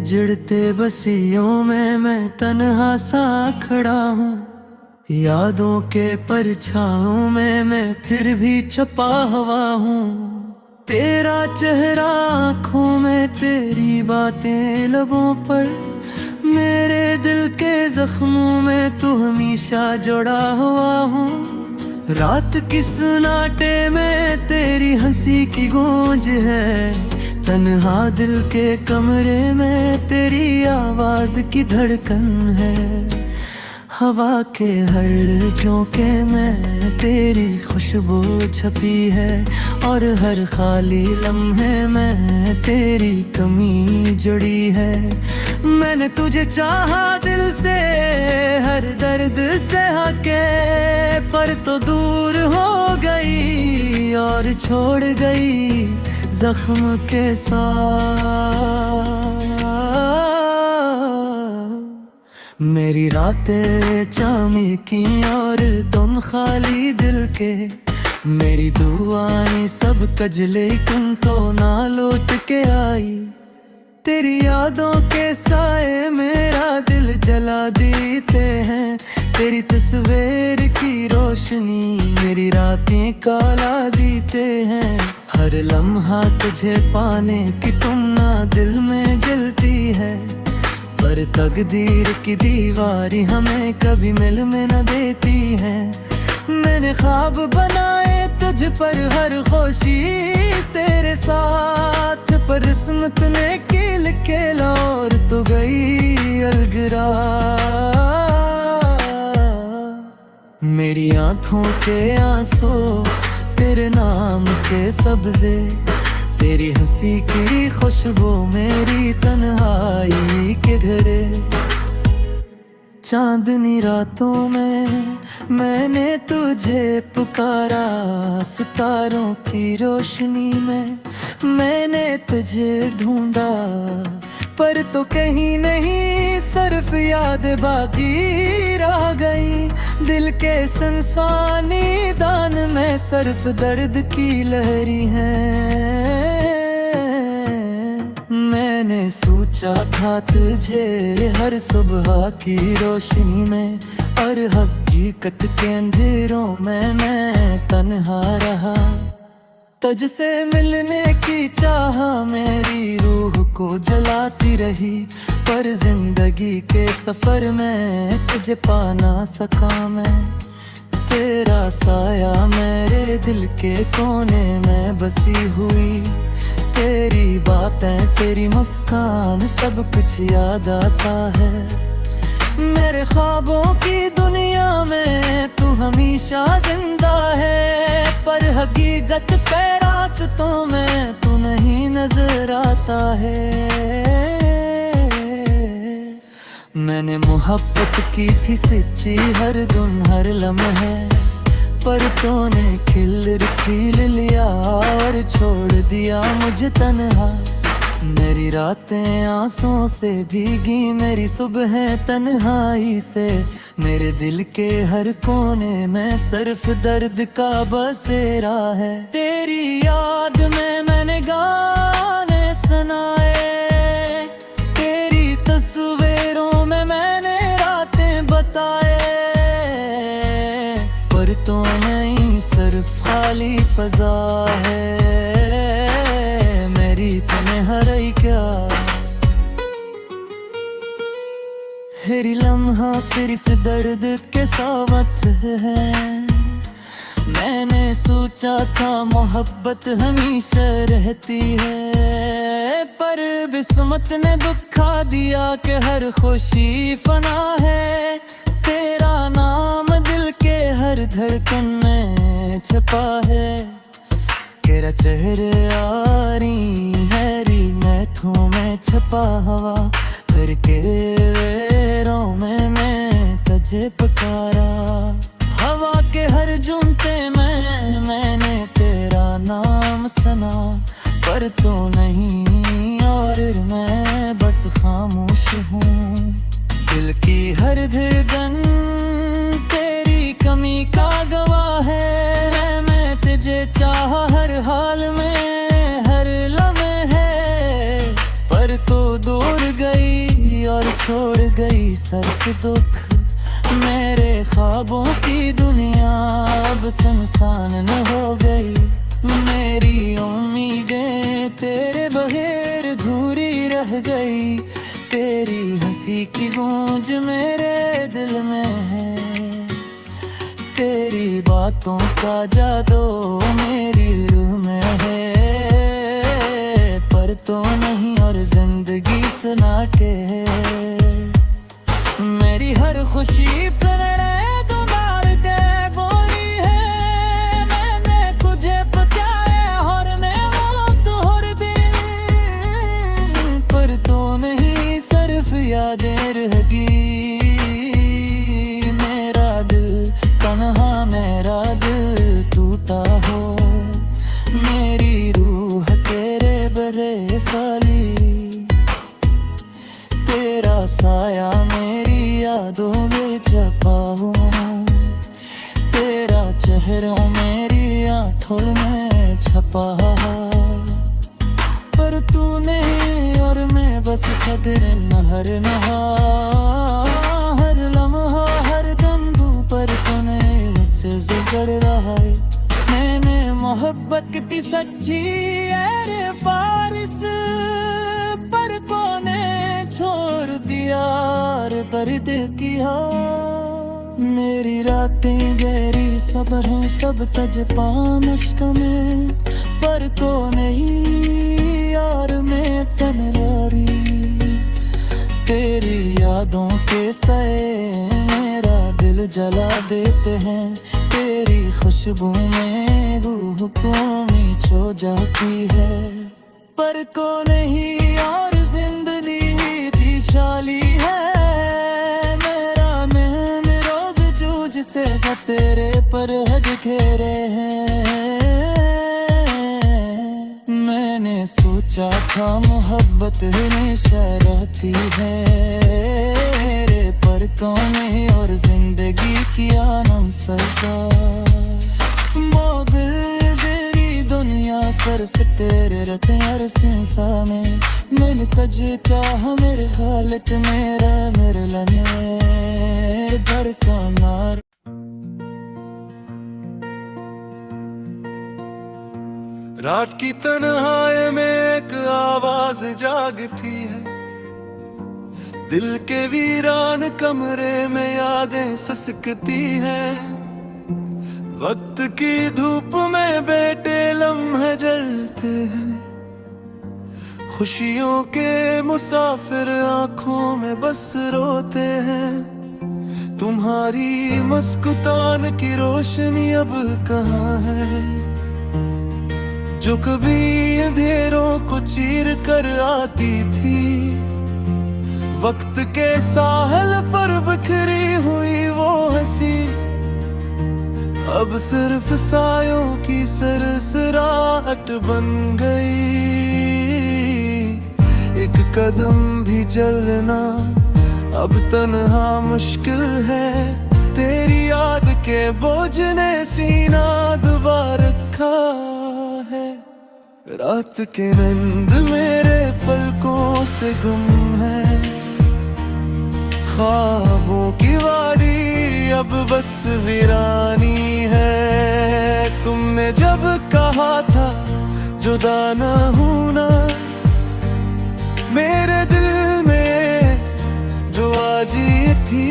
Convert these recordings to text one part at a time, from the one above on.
उजड़ते बसियों में मैं तन्हा सा खड़ा हूँ। यादों के परछाओं में मैं फिर भी छपा हुआ हूँ। तेरा चेहरा आँखों में, तेरी बातें लबों पर, मेरे दिल के जख्मों में तू हमेशा जुड़ा हुआ हूँ। रात की सन्नाटे में तेरी हंसी की गूंज है, तन्हा दिल के कमरे में तेरी आवाज की धड़कन है। हवा के हर झोंके में तेरी खुशबू छपी है, और हर खाली लम्हे में तेरी कमी जुड़ी है। मैंने तुझे चाहा दिल से, हर दर्द सहा के, पर तो दूर हो गई और छोड़ गई जख्म के साथ। मेरी रातें चामी की और तुम खाली दिल के, मेरी दुआएं सब कजले तुम तो ना लौट के आई। तेरी यादों के साए मेरा दिल जला देते हैं, तेरी तस्वीर की रोशनी मेरी रातें काला देते हैं। हर लम्हा तुझे पाने की तुम ना दिल में जलती है, पर तकदीर की दीवारी हमें कभी मिल में न देती है। मैंने ख्वाब बनाए तुझ पर हर खुशी तेरे साथ, पर किस्मत ने कील के लौर तो गई अलगरा। मेरी आंखों के आंसू तेरे नाम के सब्जे, तेरी हंसी की खुशबू मेरी तन्हाई के घरे। चांदनी रातों में मैंने तुझे पुकारा, सितारों की रोशनी में मैंने तुझे ढूंढा, पर तो कहीं नहीं सिर्फ याद बाकी रह गई। दिल के संसानी दान में सिर्फ दर्द की लहरी है। मैंने सोचा था तुझे हर सुबह की रोशनी में, और हकीकत के अंधेरों में मैं तन्हा रहा। तुझसे मिलने की चाह मेरी रूह को जलाती रही, पर जिंदगी के सफर में तुझे पा ना सका मैं। तेरा साया मेरे दिल के कोने में बसी हुई, तेरी बातें तेरी मुस्कान सब कुछ याद आता है। मेरे ख्वाबों की दुनिया में तू हमेशा जिंदा है, पर हकीकत पे रास्तों में तू नहीं नजर आता है। मैंने मोहब्बत की थी सच्ची हर दिन हर लम्हे, पर तूने खील लिया और छोड़ दिया मुझे तन्हा। मेरी रातें आंसुओं से भीगी, मेरी सुबह तन्हाई से। मेरे दिल के हर कोने में सिर्फ दर्द का बसेरा है। तेरी याद में मैंने गाने सुनाए, तेरी तस्वीरों में मैंने रातें बताए, पर तो नहीं सिर्फ खाली फजा है मेरी तन्हाई क्या। मेरी लम्हा सिर्फ दर्द के सावत है। मैंने सोचा था मोहब्बत हमेशा रहती है, पर किस्मत ने दुखा दिया कि हर खुशी फना है। तेरा नाम दिल के हर धड़कन में छपा है, तेरा चेहरे आरी हैरी मैथों में छपा हवा करके वेरों में मैं तुझे पुकारा। हवा के हर झुमते में मैंने तेरा नाम सुना, पर तो नहीं और मैं बस खामोश हूँ। दिल की हर धड़कन तेरी कमी का गवाह है। मैं तुझे चाह हर हाल में हर लम्हे है, पर तो दूर गई छोड़ गई सर्फ दुख, मेरे ख्वाबों की दुनिया अब सुनसान हो गई। मेरी उम्मीदें तेरे बगैर अधूरी रह गई, तेरी हंसी की गूंज मेरे दिल में है, तेरी बातों का जादू मेरी रूह में है। पर तो नहीं और जिंदगी सन्नाटे है, मेरी हर खुशी पर तो मार के बोली है। मैंने तुझे बताया और नेमत हर दिन, पर तो नहीं सिर्फ यादें रह गई। मेरा दिल तन्हा, मेरा दिल टूटा हो, मेरी रूह तेरे बरे खाली, तेरा साया मेरी यादों में छपा हूँ, तेरा चेहरा मेरी आंखों में छपा। पर तू नहीं और मैं बस सदर नहर नहा, हर लम्हा हर दम पर तूने मुझसे जिगड़ रहा है। मैंने मोहब्बत की सच्ची अरे फारिस, पर कोने छोड़ दिया पर्द किया। मेरी रातें गहरी सब्र हैं सब तज पामश्क में, पर को नहीं यार मैं तनवारी, तेरी यादों के सए मेरा दिल जला देते हैं। तेरी खुशबू में रूह को मीचो जाती है, पर को नहीं और जिंदगी जीशाली है। मेरा मन रोज जूझ से तेरे पर हद घेरे हैं। मैंने सोचा था मोहब्बत हमेशा रहती है, पर कौन है और जिंदगी की आनम सजा। मोगल दुनिया सिर्फ तेरे रहते हर सिंसा में, मैंने तज चाह मेरे हालत मेरा मेरे लने धड़कना। रात की तन्हाई में एक आवाज जागती है, दिल के वीरान कमरे में यादें ससकती हैं। वक्त की धूप में बेटे लम्हे जलते हैं, खुशियों के मुसाफिर आंखों में बस रोते हैं। तुम्हारी मुस्कुरान की रोशनी अब कहाँ है, जो कभी अंधेरों को चीर कर आती थी। वक्त के साहल पर बिखरी हुई वो हंसी, अब सिर्फ सायों की सरसराहट बन गई। एक कदम भी चलना अब तन्हा मुश्किल है, तेरी याद के बोझ ने सीना दबा रखा है। रात के नींद मेरे पलकों से गुम है, ख्वाबों की वाड़ी अब बस वीरानी है। तुमने जब कहा था जुदा ना होना, मेरे दिल में जो आज थी,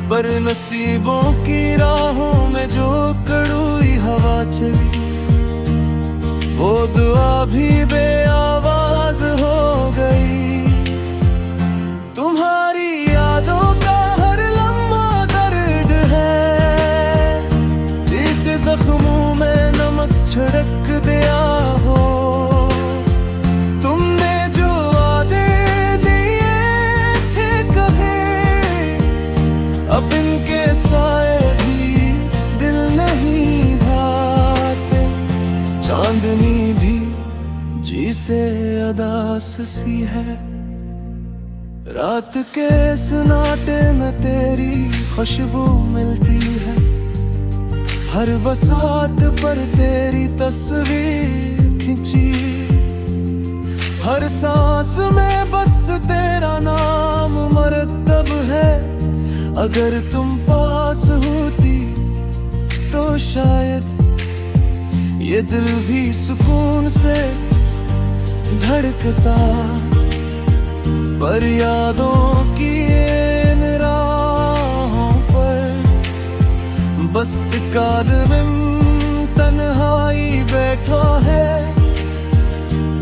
पर नसीबों की राहों में जो कड़वी हवा चली, वो दुआ भी बेआवाज हो गई। तुम्हारी यादों का हर लम्हा दर्द है, जिसे जख्मों में नमक छिड़क दिया हो। तुमने जो वादे दिए थे कभी, अब इनके साए भी दिल नहीं भाते। चांदनी भी जी से अदास सी है, रात के सन्नाटे में तेरी खुशबू मिलती है। हर बसात पर तेरी तस्वीर खिंची, हर सांस में बस तेरा नाम मरतब है। अगर तुम पास होती तो शायद ये दिल भी सुकून से धड़कता। पर यादों की इन राहों पर बस एक आदमी तन्हाई बैठा है।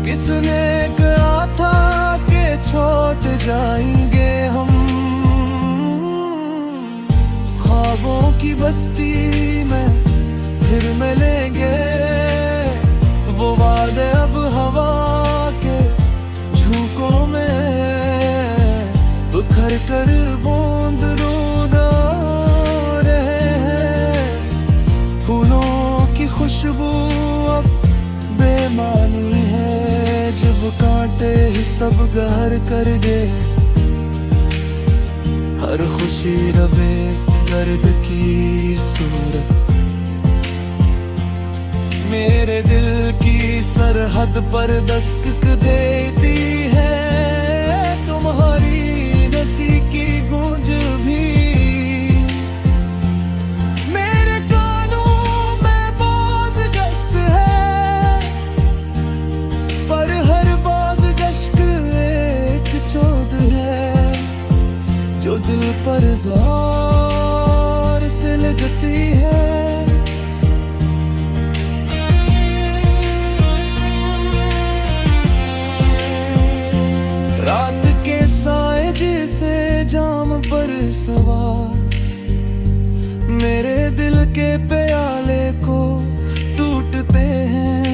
किसने कहा था कि छोड़ जाएंगे हम, ख्वाबों की बस्ती में फिर मिलेंगे। वो वादे अब हवा के झोंकों में बिखर कर बूंद रोना रहे हैं। फूलों की खुशबू अब बेमानी है, जब कांटे ही सब गहर कर गए। हर खुशी रवे दर्द की सूरत, मेरे दिल की सरहद पर दस्तक देती है। तुम्हारी नसी की गूंज भी मेरे कानों में बाज गश्त है। पर हर बाज गश्त एक चोट है जो दिल पर ज़ोर से लगती है। रात के साए जैसे जाम पर सवार मेरे दिल के प्याले को टूटते हैं।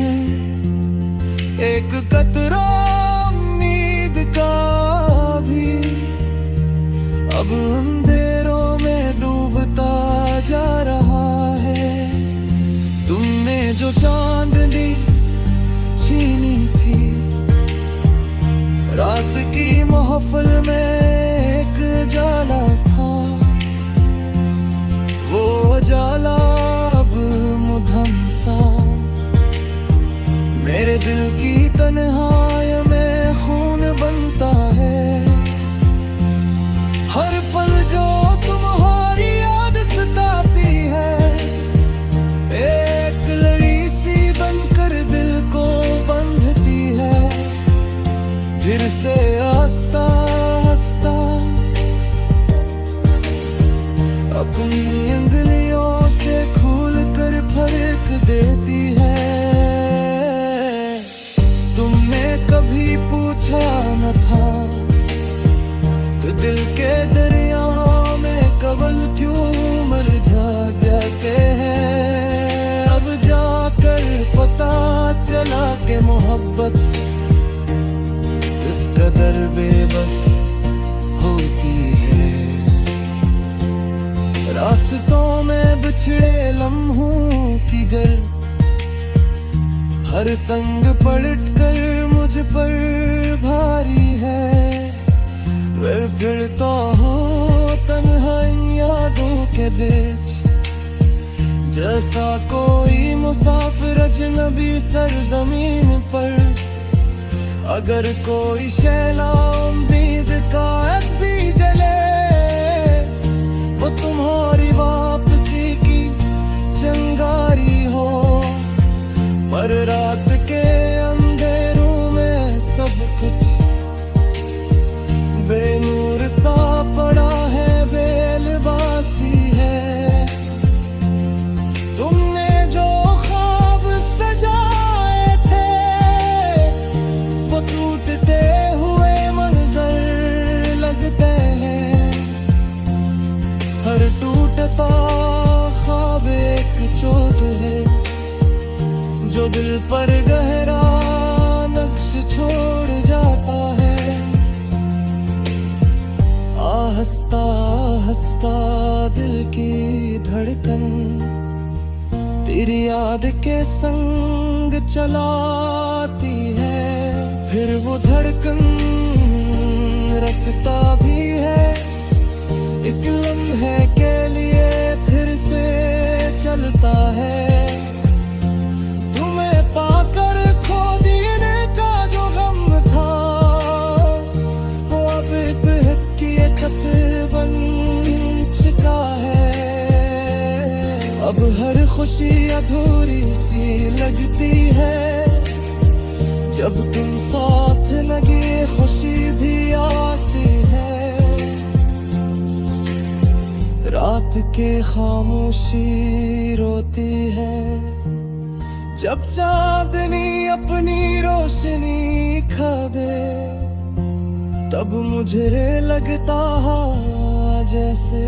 एक कतरा उम्मीद का भी अब अंधेरों में डूबता जा रहा है। तुमने जो चांदनी छीनी थी रात की महफिल में एक जाला था, वो जाला अब मुधम सा मेरे दिल की तन्हाई में खून बनता है। हर पल जो तुम्हारी याद सताती है, एक लड़ी सी बनकर दिल को बंधती है। फिर से आस्ता आस्ता अपनी अंगलियों से खोल कर फर्क देती है। तुमने कभी पूछा न था कि दिल के दरिया में कवल क्यों मर जाते हैं। अब जाकर पता चला कि मोहब्बत कदर बेबस होती है। रास्तों में बिछड़े लम्हों की गर हर संग पलट कर मुझ पर भारी है। मैं फिरता हूँ तन्हा इन यादों के बीच, जैसा कोई मुसाफिर अजनबी सरजमीन पर। अगर कोई शैला उम्मीद का एक भी जले, वो तुम्हारी वापसी की चिंगारी हो। पर रात के अंधेरों में सब कुछ बेनूर सा पड़ा है, बेलबासी है। तुमने जो ख्वाब सजाए थे वो टूटते हुए मंजर लगते हैं। हर टूटता ख्वाब एक चोट है जो दिल पर गहरा नक्श छोड़ जाता है। आहिस्ता आहिस्ता दिल की धड़कन तेरी याद के संग चलाती है। फिर वो धड़कन रखता भी है एक लम्हे के लिए, फिर से चलता है। तुम्हें पाकर खो देने का जो गम था अब हर खुशी अधूरी सी लगती है, जब तुम साथ लगे खुशी भी आसी है। रात के खामोशी रोती है, जब चांदनी अपनी रोशनी खा दे, तब मुझे लगता है जैसे